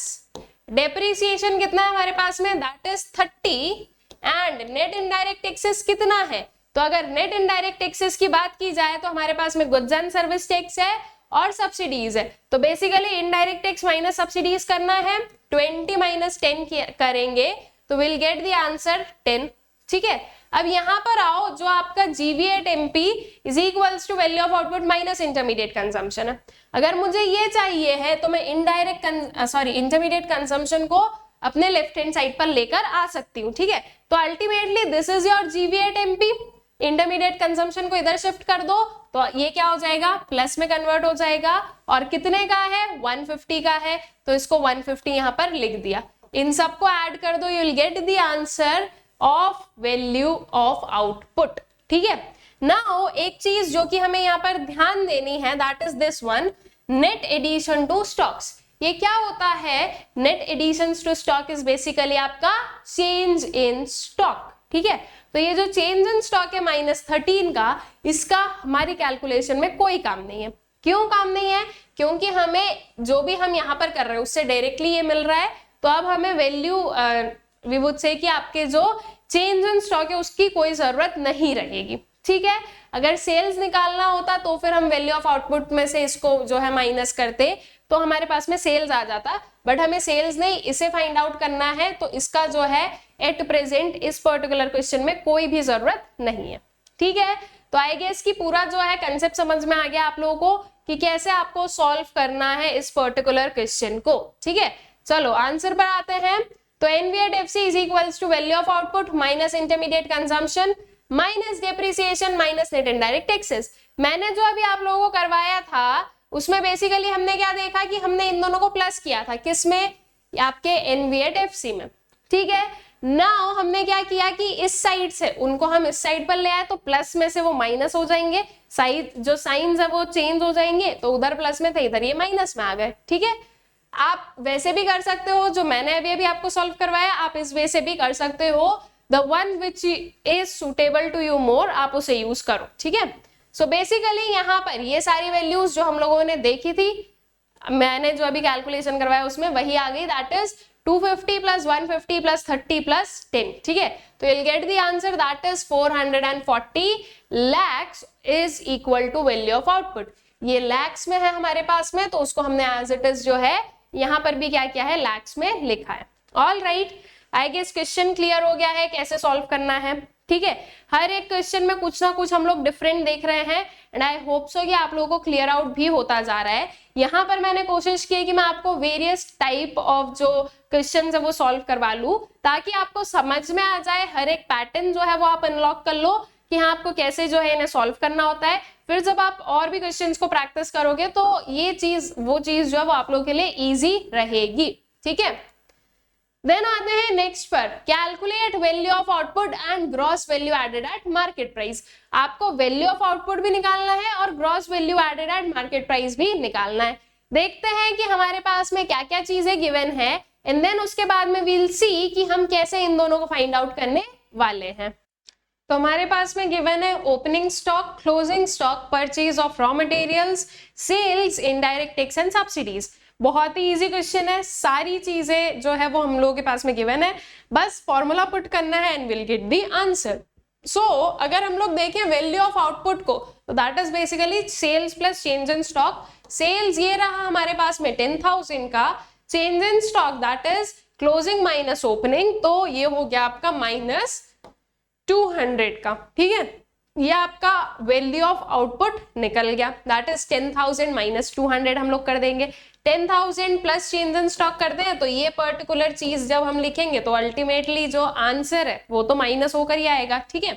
डेप्रिसिएशन कितना है हमारे पास में, that is 30, and net indirect taxes कितना है, तो अगर नेट इनडायरेक्ट टैक्सेस की बात की जाए तो हमारे पास में गुड्स एंड सर्विस टैक्स है और सब्सिडीज है। तो basically indirect tax minus subsidies करना है, 20 माइनस 10 करेंगे तो विल गेट द आंसर 10। ठीक है, अब यहाँ पर आओ, जो आपका GV@MP is equals to value of output minus intermediate consumption है। अगर मुझे ये चाहिए है तो मैं इंटरमीडिएट कंजम्पशन को अपने लेफ्ट हैंड साइड पर लेकर आ सकती हूँ। ठीक है, तो ultimately this is your GV@MP। Intermediate consumption को इधर शिफ्ट कर दो तो ये क्या हो जाएगा, प्लस में कन्वर्ट हो जाएगा, और कितने का है, 150 का है, तो इसको 150 यहाँ पर लिख दिया। इन सबको ऐड कर दो, you will get the answer of value of output. ठीक है, नाउ एक चीज जो कि हमें यहाँ पर ध्यान देनी है, that is this one, net addition to stocks. ये क्या होता है, net addition to stock is basically आपका चेंज इन स्टॉक। ठीक है, तो ये जो चेंज इन स्टॉक है -13 का, इसका हमारी कैलकुलेशन में कोई काम नहीं है। क्यों काम नहीं है, क्योंकि हमें जो भी हम यहाँ पर कर रहे हैं उससे डायरेक्टली ये मिल रहा है, तो अब हमें वैल्यू वी वुड से कि आपके जो चेंज इन स्टॉक है उसकी कोई जरूरत नहीं रहेगी। ठीक है, अगर सेल्स निकालना होता तो फिर हम वैल्यू ऑफ आउटपुट में से इसको जो है माइनस करते तो हमारे पास में सेल्स आ जाता, बट हमें सेल्स नहीं, इसे फाइंड आउट करना है, तो इसका जो है एट प्रेजेंट इस पर्टिकुलर क्वेश्चन में कोई भी जरूरत नहीं है। ठीक है, तो आई गेस कि पूरा जो है कंसेप्ट समझ में आ गया आप लोगों को कि कैसे आपको सॉल्व करना है इस पर्टिकुलर क्वेश्चन को। ठीक है, चलो आंसर पर आते हैं। तो NV@FC is equals to value of output minus intermediate consumption minus depreciation minus net indirect taxes. मैंने जो अभी आप लोगों को करवाया था उसमें बेसिकली हमने क्या देखा कि हमने इन दोनों को प्लस किया था, किसमें, आपके NV@FC में। ठीक है, नाउ हमने क्या किया कि इस साइड से उनको हम इस साइड पर ले आए तो प्लस में से वो माइनस हो जाएंगे, साइड जो साइंस है वो चेंज हो जाएंगे, तो उधर प्लस में थे इधर ये माइनस में आ गए। ठीक है, आप वैसे भी कर सकते हो, जो मैंने अभी आपको सॉल्व करवाया आप इस वे से भी कर सकते हो, the one which is suitable to you more, आप उसे यूज करो। ठीक है, सो बेसिकली यहाँ पर ये सारी वैल्यूज जो हम लोगों ने देखी थी, मैंने जो अभी कैलकुलेशन करवाया उसमें वही आ गई, that is 250 plus 150 plus 30 plus 10। ठीक है, तो you'll get the answer that is 440 lakhs is equal to value of output। ये lakhs में है हमारे पास में, तो उसको हमने as it is जो है यहाँ पर भी क्या किया है, lakhs में लिखा है। All right, I guess question क्लियर हो गया है कैसे सॉल्व करना है। ठीक है, हर एक क्वेश्चन में कुछ ना कुछ हम लोग डिफरेंट देख रहे हैं, एंड आई होप सो कि आप लोगों को क्लियर आउट भी होता जा रहा है। यहाँ पर मैंने कोशिश की कि मैं आपको वेरियस टाइप ऑफ जो क्वेश्चन है वो सॉल्व करवा लूं, ताकि आपको समझ में आ जाए, हर एक पैटर्न जो है वो आप अनलॉक कर लो कि हाँ आपको कैसे जो है इन्हें सॉल्व करना होता है। फिर जब आप और भी क्वेश्चंस को प्रैक्टिस करोगे तो ये चीज वो चीज जो है वो आप लोगों के लिए इजी रहेगी। ठीक है, देन आते हैं नेक्स्ट पर, calculate value of output and gross value added at market price. आपको वैल्यू ऑफ आउटपुट भी निकालना है और gross value added at market price भी निकालना है। देखते हैं कि हमारे पास में क्या क्या चीजें गिवन है, एंड देन उसके बाद में वील सी कि हम कैसे इन दोनों को फाइंड आउट करने वाले हैं। तो हमारे पास में गिवन है opening stock, closing stock, purchase of raw materials, sales, indirect tax and subsidies. बहुत ही इजी क्वेश्चन है, सारी चीजें जो है वो हम लोगों के पास में गिवन है, बस फॉर्मूला पुट करना है and will get the answer. So अगर हम लोग देखें वैल्यू ऑफ आउटपुट को, तो that is basically sales plus change in stock. Sales ये रहा हमारे पास में 10,000 का, change in stock that is closing minus opening, तो ये हो गया आपका -200 का। ठीक है, ये आपका वैल्यू ऑफ आउटपुट निकल गया, दैट इज 10,000 माइनस 200 हम लोग कर देंगे। 10,000 प्लस चेंज इन स्टॉक करते हैं तो ये पर्टिकुलर चीज जब हम लिखेंगे तो अल्टीमेटली जो आंसर है वो तो माइनस होकर ही आएगा। ठीक है,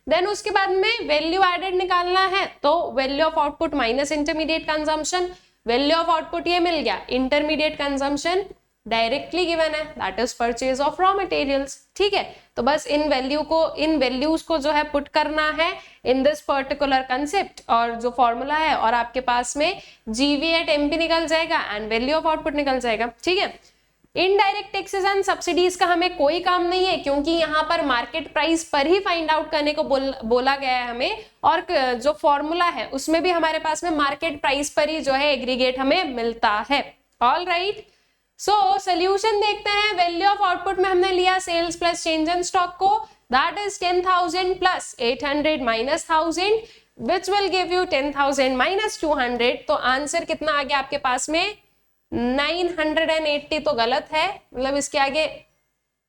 देन उसके बाद में वैल्यू एडेड निकालना है, तो value of output minus intermediate consumption, value of output ये मिल गया, इंटरमीडिएट कंजम्पशन डायरेक्टली गिवन है, that is purchase of raw materials. ठीक है, तो बस इन वैल्यूज को जो है पुट करना है इन दिस पर्टिकुलर कंसेप्ट और जो फॉर्मूला है, और आपके पास में GV@MP निकल जाएगा एंड वैल्यू ऑफ आउटपुट निकल जाएगा। ठीक है, इनडायरेक्ट टैक्सेस एंड सब्सिडीज का हमें कोई काम नहीं है, क्योंकि यहाँ पर मार्केट प्राइस पर ही फाइंड आउट करने को बोला गया है हमें, और जो फॉर्मूला है उसमें भी हमारे पास में मार्केट प्राइस पर ही जो है एग्रीगेट हमें मिलता है। ऑल राइट, सो सोल्यूशन देखते हैं। वैल्यू ऑफ आउटपुट में हमने लिया sales plus change in stock को, that is 10,000 plus 800 minus 1000 which will give you 10,000 minus 200। तो आंसर कितना आ गया आपके पास में 980। तो गलत है, मतलब इसके आगे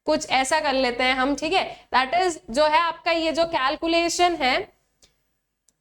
कुछ ऐसा कर लेते हैं हम, ठीक है। दैट इज जो है आपका ये जो कैलकुलेशन है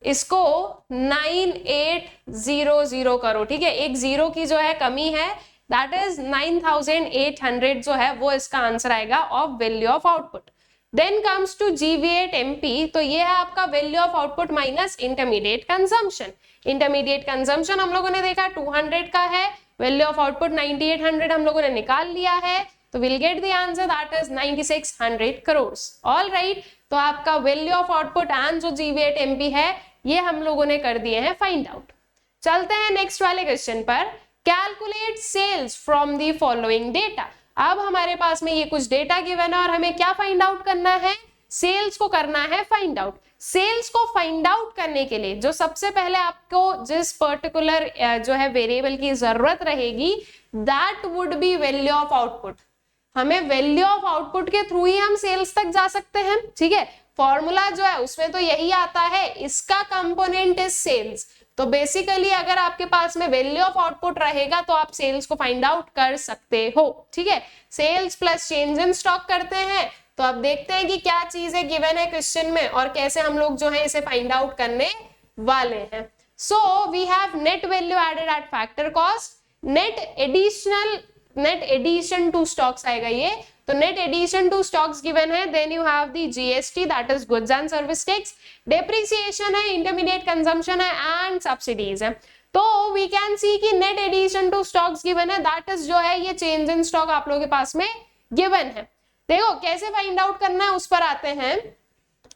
इसको 9800 करो, ठीक है। एक जीरो की जो है कमी है, दैट इज 9800 जो है वो इसका आंसर आएगा of value of output. Then comes to GV8 MP, तो ये है आपका value of output minus intermediate consumption. Intermediate consumption हम लोगों ने देखा 200 का है, वैल्यू ऑफ आउटपुट 9800 हम लोगों ने निकाल लिया है, तो will get the answer that is 9600 crore. All right, तो आपका वैल्यू ऑफ आउटपुट एंड जो GV8 MP है ये हम लोगों ने कर दिए हैं फाइंड आउट। चलते हैं नेक्स्ट वाले क्वेश्चन पर। Calculate sales from the following data. अब हमारे पास में ये कुछ डेटा गिवन है और हमें क्या फाइंड आउट करना है, सेल्स को करना है फाइंड आउट। सेल्स को फाइंड आउट करने के लिए जो सबसे पहले आपको जिस पर्टिकुलर जो है वेरिएबल की जरूरत रहेगी that would be value of output. हमें वैल्यू ऑफ आउटपुट के थ्रू ही हम सेल्स तक जा सकते हैं, ठीक है। फॉर्मूला जो है उसमें तो यही आता है, इसका कंपोनेंट इज सेल्स। तो बेसिकली अगर आपके पास में वैल्यू ऑफ आउटपुट रहेगा तो आप सेल्स को फाइंड आउट कर सकते हो, ठीक है। Sales plus change in stock करते हैं, तो अब देखते हैं कि क्या चीजें गिवन है क्वेश्चन में और कैसे हम लोग जो है इसे फाइंड आउट करने वाले हैं। So we have net value added at factor cost, net addition to stocks आएगा ये, तो net addition to stocks given है। Then you have the GST that is goods and service tax, depreciation है, intermediate consumption है and subsidies है। तो we can see कि net addition to stocks given है, दैट इज जो है ये चेंज इन स्टॉक आप लोगों के पास में गिवन है। देखो कैसे फाइंड आउट करना है उस पर आते हैं।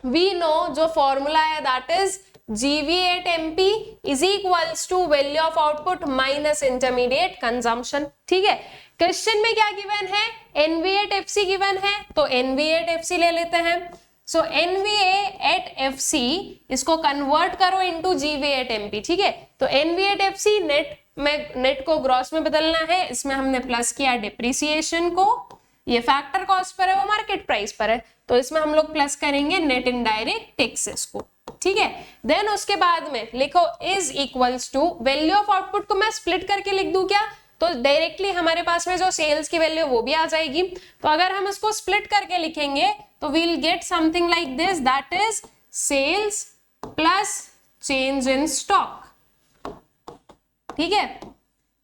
वी नो जो फॉर्मूला है that is GV8 MP is equals to value of output minus intermediate consumption, ठीक है। क्वेश्चन में क्या गिवन है, NV8 FC गिवन है, तो NV8 FC ले लेते हैं। सो NV8 FC इसको कन्वर्ट करो इनटू GV8 MP, ठीक है। तो NV8 FC नेट को ग्रॉस में बदलना है, इसमें हमने प्लस किया डिप्रिसिएशन को, ये फैक्टर कॉस्ट पर है वो मार्केट प्राइस पर है, तो इसमें हम लोग प्लस करेंगे नेट इनडायरेक्ट टैक्सेस को, ठीक है। देन उसके बाद में लिखो is equals to value of output को मैं स्प्लिट करके लिख दूं क्या, तो डायरेक्टली हमारे पास में जो सेल्स की वैल्यू वो भी आ जाएगी। तो अगर हम इसको स्प्लिट करके लिखेंगे तो we'll get something like this, that is sales plus change in stock, ठीक है।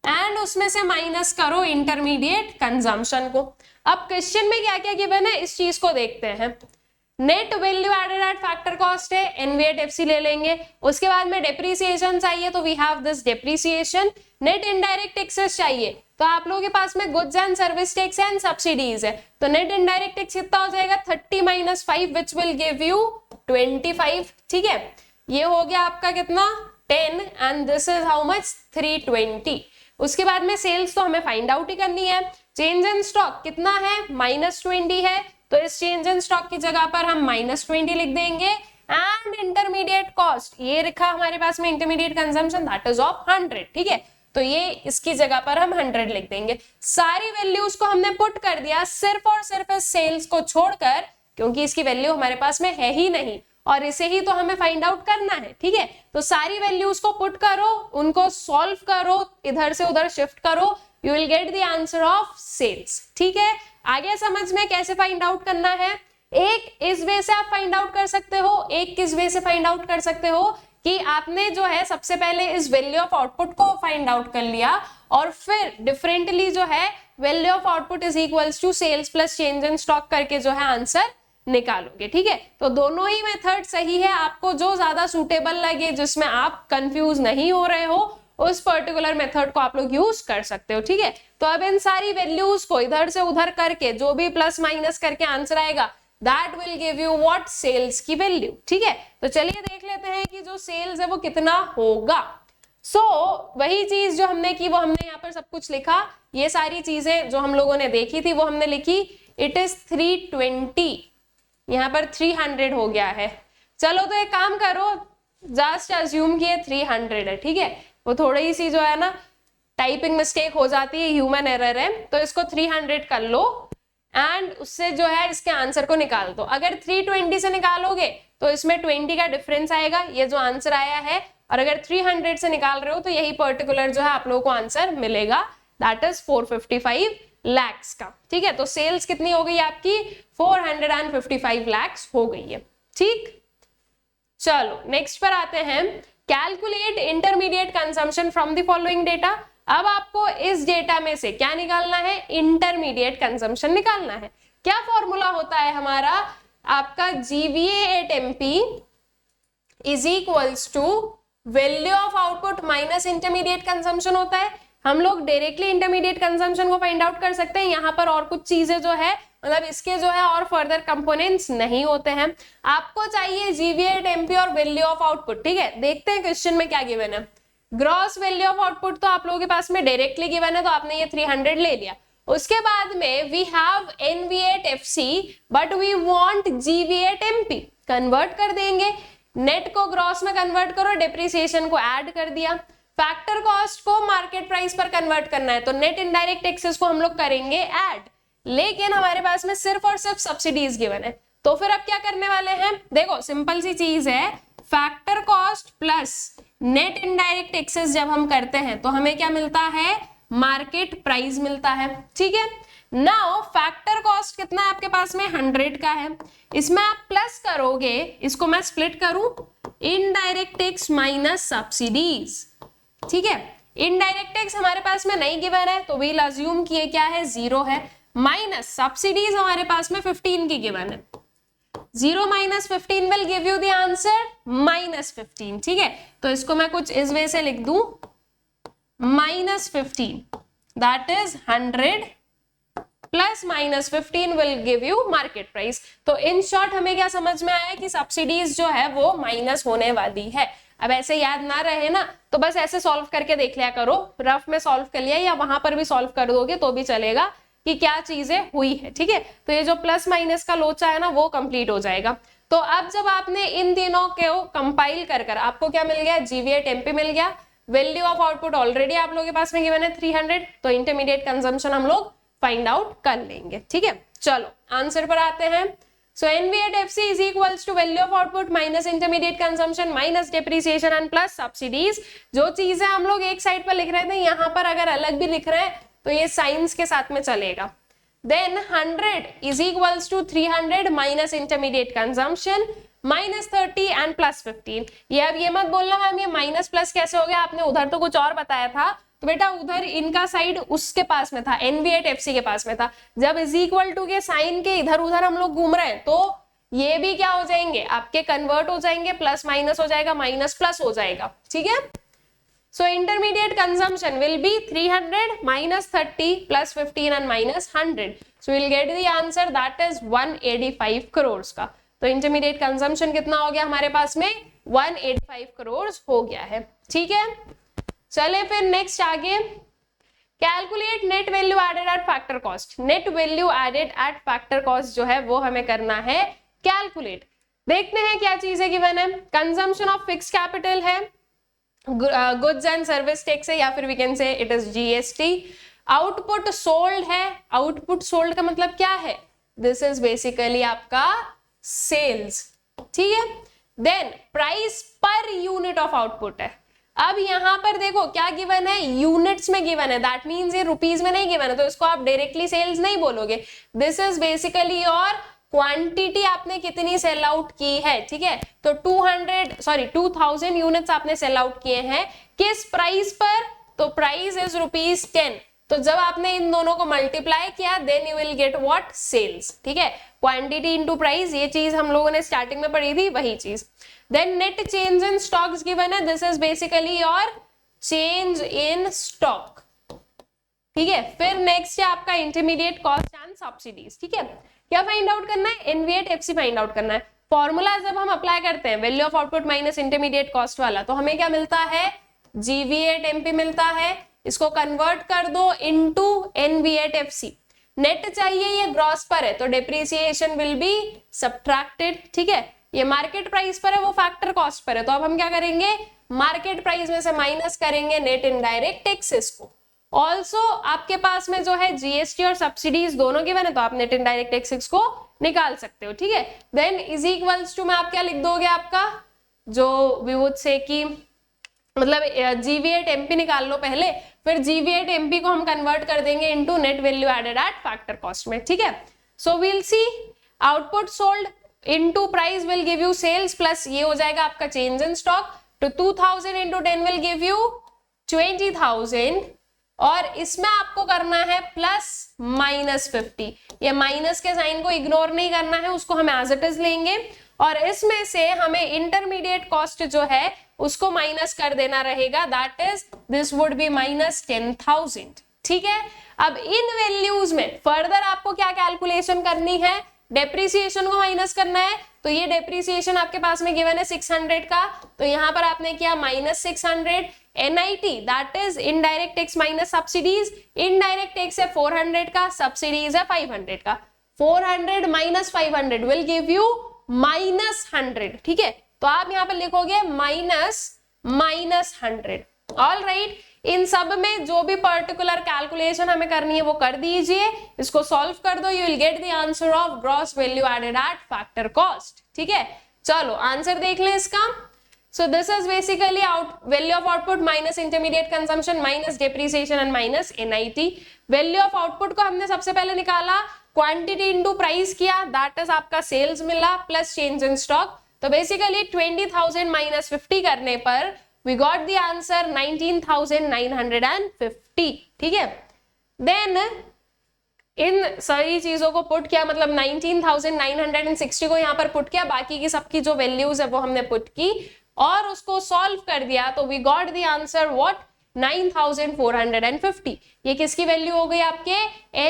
एंड उसमें से माइनस करो इंटरमीडिएट कंजम्पशन को। अब क्वेश्चन में क्या क्या गिवन है इस चीज को देखते हैं। Net value added at factor cost है, NV8 FC ले लेंगे। उसके बाद में डेप्रिसिएशन चाहिए तो we have this depreciation. Net indirect taxes चाहिए तो आप लोगों के पास में goods and service tax and subsidies है, तो नेट इनडायरेक्ट टैक्स कितना हो जाएगा 30 माइनस 5 विच विल गिव यू 25, ठीक है। ये हो गया आपका कितना 10 and this is how much 320। उसके बाद में सेल्स तो हमें फाइंड आउट ही करनी है। चेंज इन स्टॉक कितना है -20 है, तो इस चेंज इन स्टॉक की जगह पर हम -20 लिख देंगे। एंड इंटरमीडिएट कॉस्ट ये लिखा हमारे पास में intermediate consumption that is of 100, ठीक है। तो ये इसकी जगह पर हम 100 लिख देंगे। सारी वैल्यूज को हमने पुट कर दिया सिर्फ और सिर्फ इस सेल्स को छोड़कर, क्योंकि इसकी वैल्यू हमारे पास में है ही नहीं और इसे ही तो हमें फाइंड आउट करना है, ठीक है। तो सारी वैल्यूज को पुट करो, उनको सॉल्व करो, इधर से उधर शिफ्ट करो, you will get the answer of sales, ठीक है। आगे समझ में कैसे फाइंड आउट करना है। एक इस वे से आप फाइंड आउट कर सकते हो, एक किस वे से फाइंड आउट कर सकते हो कि आपने जो है सबसे पहले इस वैल्यू ऑफ आउटपुट को फाइंड आउट कर लिया और फिर डिफरेंटली जो है value of output is equals to sales plus change in stock करके जो है आंसर निकालोगे, ठीक है। तो दोनों ही मेथड सही है, आपको जो ज्यादा सूटेबल लगे, जिसमें आप कंफ्यूज नहीं हो रहे हो, उस पर्टिकुलर मेथड को आप लोग यूज कर सकते हो, ठीक है। तो अब इन सारी वैल्यूज को इधर से उधर करके जो भी प्लस माइनस करके आंसर आएगा that will give you what sales की वैल्यू, ठीक है। तो चलिए देख लेते हैं कि जो सेल्स है वो कितना होगा। सो वही चीज जो हमने की वो हमने यहाँ पर सब कुछ लिखा, ये सारी चीजें जो हम लोगों ने देखी थी वो हमने लिखी। इट इज 320, यहाँ पर 300 हो गया है। चलो तो एक काम करो, जस्ट अज्यूम कि 300 है, ठीक है। वो थोड़ी सी जो है ना टाइपिंग मिस्टेक हो जाती है, ह्यूमन एरर है, तो इसको 300 कर लो एंड उससे जो है इसके आंसर को निकाल दो। अगर 320 से निकालोगे तो इसमें 20 का डिफरेंस आएगा, ये जो आंसर आया है, और अगर 300 से निकाल रहे हो तो यही पर्टिकुलर जो है आप लोगों को आंसर मिलेगा, दैट इज 455 लैक्स का, ठीक है। तो सेल्स कितनी हो गई आपकी, 455 लैक्स हो गई है, ठीक। चलो नेक्स्ट पर आते हैं, calculate intermediate consumption from the following data. अब आपको इस डेटा में से क्या निकालना है, इंटरमीडिएट कंजम्पशन निकालना है। क्या फॉर्मूला होता है हमारा, आपका GVA@MP is equals to value of output minus intermediate consumption होता है। हम लोग डायरेक्टली इंटरमीडिएट कंजम्पशन को फाइंड आउट कर सकते हैं, यहाँ पर और कुछ चीजें जो है मतलब इसके जो है और फर्दर कंपोनेंट्स नहीं होते हैं। आपको चाहिए GVA@MP और वैल्यू ऑफ आउटपुट, ठीक है। देखते हैं क्वेश्चन में क्या गिवन है। ग्रॉस वैल्यू ऑफ आउटपुट तो आप लोगों के पास में डायरेक्टली गिवन है, तो आपने ये 300 ले लिया। उसके बाद में we have NV8FC but we want GV8MP, convert कर देंगे, नेट को ग्रॉस में कन्वर्ट करो, डिप्रिसिएशन को ऐड कर दिया, फैक्टर कॉस्ट को मार्केट प्राइस पर कन्वर्ट करना है, तो नेट इनडायरेक्ट टैक्सेस को हम लोग करेंगे ऐड। लेकिन हमारे पास में सिर्फ और सिर्फ सब्सिडीज गिवन है, तो फिर अब क्या करने वाले हैं, देखो सिंपल सी चीज है, factor cost plus net indirect taxes जब हम करते हैं तो हमें क्या मिलता है, मार्केट प्राइस मिलता है, ठीक है। नाउ फैक्टर कॉस्ट कितना है आपके पास में, 100 का है, इसमें आप प्लस करोगे, इसको मैं स्प्लिट करूं, इनडायरेक्ट टैक्स माइनस सब्सिडीज, ठीक है। इनडायरेक्ट टैक्स हमारे पास में नहीं गिवन है तो वील अज्यूम किए क्या है, 0 है, माइनस सब्सिडीज हमारे पास में 15 की गिवन है, 0 minus 15 will give you the answer -15, ठीक है। तो इसको मैं कुछ इस वे से लिख दूं, -15 that is 100 plus -15 will give you market price. तो इन शॉर्ट हमें क्या समझ में आया कि सब्सिडीज जो है वो माइनस होने वाली है। अब ऐसे याद ना रहे ना तो बस ऐसे सॉल्व करके देख लिया करो, रफ में सॉल्व कर लिया या वहां पर भी सॉल्व कर दोगे तो भी चलेगा कि क्या चीजें हुई है, ठीक है। तो ये जो प्लस माइनस का लोचा है ना वो कंप्लीट हो जाएगा। तो अब जब आपने इन तीनों को कंपाइल कर आपको क्या मिल गया, GVA@MP मिल गया, वैल्यू ऑफ आउटपुट ऑलरेडी आप लोगों के पास में गिवन है 300, तो इंटरमीडिएट कंजम्पशन हम लोग फाइंड आउट कर लेंगे, ठीक है। चलो आंसर पर आते हैं। So NV8FC is equals to value of output minus intermediate consumption minus depreciation and plus subsidies। जो चीजें हम लोग एक साइड पर लिख रहे थे यहाँ पर अगर अलग भी लिख रहे हैं तो ये साइंस के साथ में चलेगा। Then 100 is equals to 300 minus intermediate consumption minus 30 and plus 15। ये अब ये मत बोलना मैम ये माइनस प्लस कैसे हो गया, आपने उधर तो कुछ और बताया था, तो बेटा उधर इनका साइड उसके पास में था, NV8FC के पास में था। जब इज इक्वल टू के साइन के इधर उधर हम लोग घूम रहे हैं तो ये भी क्या हो जाएंगे आपके, कन्वर्ट हो जाएंगे, प्लस माइनस हो जाएगा, माइनस प्लस हो जाएगा, ठीक है। So intermediate consumption will be 300 minus 30 plus 15 and minus 100, so we'll get the answer that is 185 crore का। तो इंटरमीडिएट कंजम्पशन कितना हो गया हमारे पास में, 185 करोड़ हो गया है, ठीक है। चले फिर नेक्स्ट आगे, calculate net value added at factor cost. Net value added at factor cost जो है वो हमें करना है कैलकुलेट। देखते हैं क्या चीजें गिवन है, कंजम्पशन ऑफ फिक्स कैपिटल है, गुड्स एंड सर्विस टैक्स है, या फिर we can say it is GST। Output sold है, आउटपुट सोल्ड का मतलब क्या है, दिस इज बेसिकली आपका सेल्स, ठीक है। Then price per unit of output है। अब यहां पर देखो क्या गिवन है, यूनिट्स में गिवन है, दैट मींस ये रुपीज में नहीं गिवन है, तो इसको आप डायरेक्टली सेल्स नहीं बोलोगे, this is basically your quantity आपने कितनी सेल आउट की है, ठीक है। तो 2000 यूनिट्स आपने सेल आउट किए हैं, किस प्राइस पर, तो प्राइस इज ₹10। तो जब आपने इन दोनों को मल्टीप्लाई किया then you will get what, sales, ठीक है। क्वांटिटी इनटू प्राइस, ये चीज हम लोगों ने स्टार्टिंग में पढ़ी थी वही चीज। Then net change in stocks given है, this is basically your change in stock, ठीक है। फिर नेक्स्ट है आपका इंटरमीडिएट कॉस्ट एंड सब्सिडीज, ठीक है। क्या फाइंड आउट करना है, NV8FC फाइंड आउट करना है। फॉर्मूला जब हम अप्लाई करते हैं value of output minus intermediate cost वाला, तो हमें क्या मिलता है, GV8MP मिलता है, इसको कन्वर्ट कर दो इनटू NV8FC। नेट चाहिए, ये ग्रॉस पर है तो डेप्रिसिएशन विल बी सब्ट्रैक्टेड, ठीक है। ये मार्केट प्राइस पर है, वो फैक्टर कॉस्ट पर है, तो अब हम क्या करेंगे, मार्केट प्राइस में से माइनस करेंगे नेट इनडायरेक्ट टैक्सेस को। ऑल्सो आपके पास में जो है जीएसटी और सब्सिडीज दोनों गिवन है, तो आप नेट इनडायरेक्ट टैक्सेस को निकाल सकते हो, ठीक है। देन इज इक्वल्स टू में आप क्या लिख दोगे, आपका जो वी वुड से कि मतलब GV8MP निकाल लो पहले, फिर GV8MP को हम कन्वर्ट कर देंगे into net value added at factor cost में, ठीक है। So we'll see output sold into price will give you sales plus ये हो जाएगा आपका चेंज इन स्टॉक, तो 2000 इंटू 10 विल गिव यू 20,000 और इसमें आपको करना है प्लस माइनस 50। ये माइनस के साइन को इग्नोर नहीं करना है, उसको हम एज इट इज लेंगे और इसमें से हमें इंटरमीडिएट कॉस्ट जो है उसको माइनस कर देना रहेगा, that is this would be minus 10,000, ठीक है। अब इन वैल्यूज में फर्दर आपको क्या कैलकुलेशन करनी है, डेप्रिसिएशन को माइनस करना है, तो ये डेप्रिसिएशन आपके पास में गिवन है 600 का, तो यहां पर आपने किया minus 600। NIT that is indirect tax minus subsidies, indirect tax है 400 का, सब्सिडीज है 500 का, 400 minus 500 will give you minus 100, ठीक है। तो आप यहां पर लिखोगे माइनस 100। ऑल राइट, इन सब में जो भी पर्टिकुलर कैलकुलेशन हमें करनी है वो कर दीजिए, इसको सॉल्व कर दो, you will get the answer of gross value added at factor cost, ठीक है। चलो आंसर देख लें इसका। So this is basically value of output minus intermediate consumption minus depreciation and minus NIT। Value of output को हमने सबसे पहले निकाला, क्वांटिटी इनटू प्राइस किया, दैट इज आपका सेल्स मिला प्लस चेंज इन स्टॉक, तो बेसिकली 20,000 माइनस 50 करने पर we got the answer 19,950, ठीक है। देन इन सारी चीजों को पुट किया, मतलब 19,960 को यहाँ पर पुट किया, बाकी की सबकी जो वैल्यूज है वो हमने पुट की और उसको सॉल्व कर दिया, तो we got the answer what 9,450। ये किसकी वैल्यू हो गई, आपके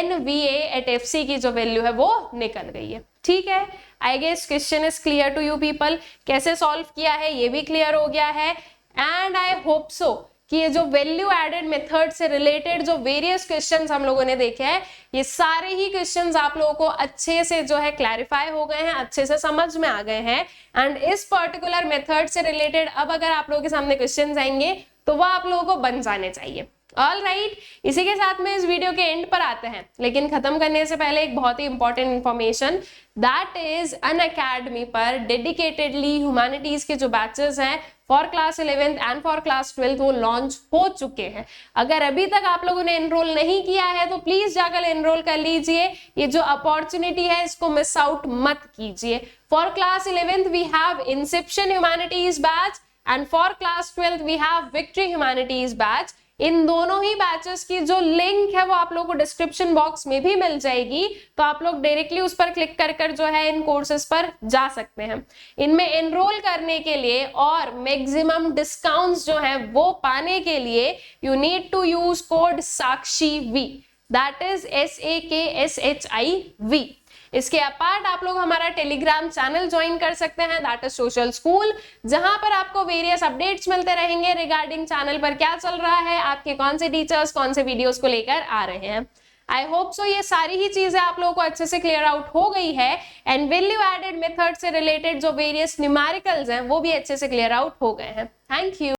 NVA@FC की जो वैल्यू है वो निकल गई है, ठीक है। I guess question is clear to you people, कैसे सॉल्व किया है ये भी क्लियर हो गया है। एंड आई होप सो कि ये जो वैल्यू एडेड मेथड से रिलेटेड जो वेरियस क्वेश्चंस हम लोगों ने देखे हैं, ये सारे ही क्वेश्चंस आप लोगों को अच्छे से जो है क्लैरिफाई हो गए हैं, अच्छे से समझ में आ गए हैं। एंड इस पर्टिकुलर मेथड से रिलेटेड अब अगर आप लोगों के सामने क्वेश्चंस आएंगे तो वो आप लोगों को बन जाने चाहिए। ऑल राइट, इसी के साथ में इस वीडियो के एंड पर आते हैं, लेकिन खत्म करने से पहले एक बहुत ही important information, that is Unacademy पर डेडिकेटेडली ह्यूमैनिटीज के जो बैचेस हैं for class 11th and for class 12th वो लॉन्च हो चुके हैं। अगर अभी तक आप लोगों ने एनरोल नहीं किया है तो प्लीज जाकर एनरोल कर लीजिए, ये जो अपॉर्चुनिटी है इसको मिस आउट मत कीजिए। For class 11th we have inception humanities batch and for class 12th we have victory humanities batch. इन दोनों ही बैचेस की जो लिंक है वो आप लोगों को डिस्क्रिप्शन बॉक्स में भी मिल जाएगी, तो आप लोग डायरेक्टली उस पर क्लिक कर कर जो है इन कोर्सेज पर जा सकते हैं। इनमें एनरोल करने के लिए और मैक्सिमम डिस्काउंट्स जो है वो पाने के लिए you need to use code SAKSHIV, that is SAKSHIV। इसके अपार्ट आप लोग हमारा टेलीग्राम चैनल ज्वाइन कर सकते हैं, दैट इज सोशल स्कूल, जहां पर आपको वेरियस अपडेट्स मिलते रहेंगे रिगार्डिंग चैनल पर क्या चल रहा है, आपके कौन से टीचर्स कौन से वीडियोस को लेकर आ रहे हैं। आई होप सो ये सारी ही चीजें आप लोगों को अच्छे से क्लियर आउट हो गई है एंड वैल्यू एडेड मेथड से रिलेटेड जो वेरियस न्यूमेरिकल्स हैं वो भी अच्छे से क्लियर आउट हो गए हैं। Thank you.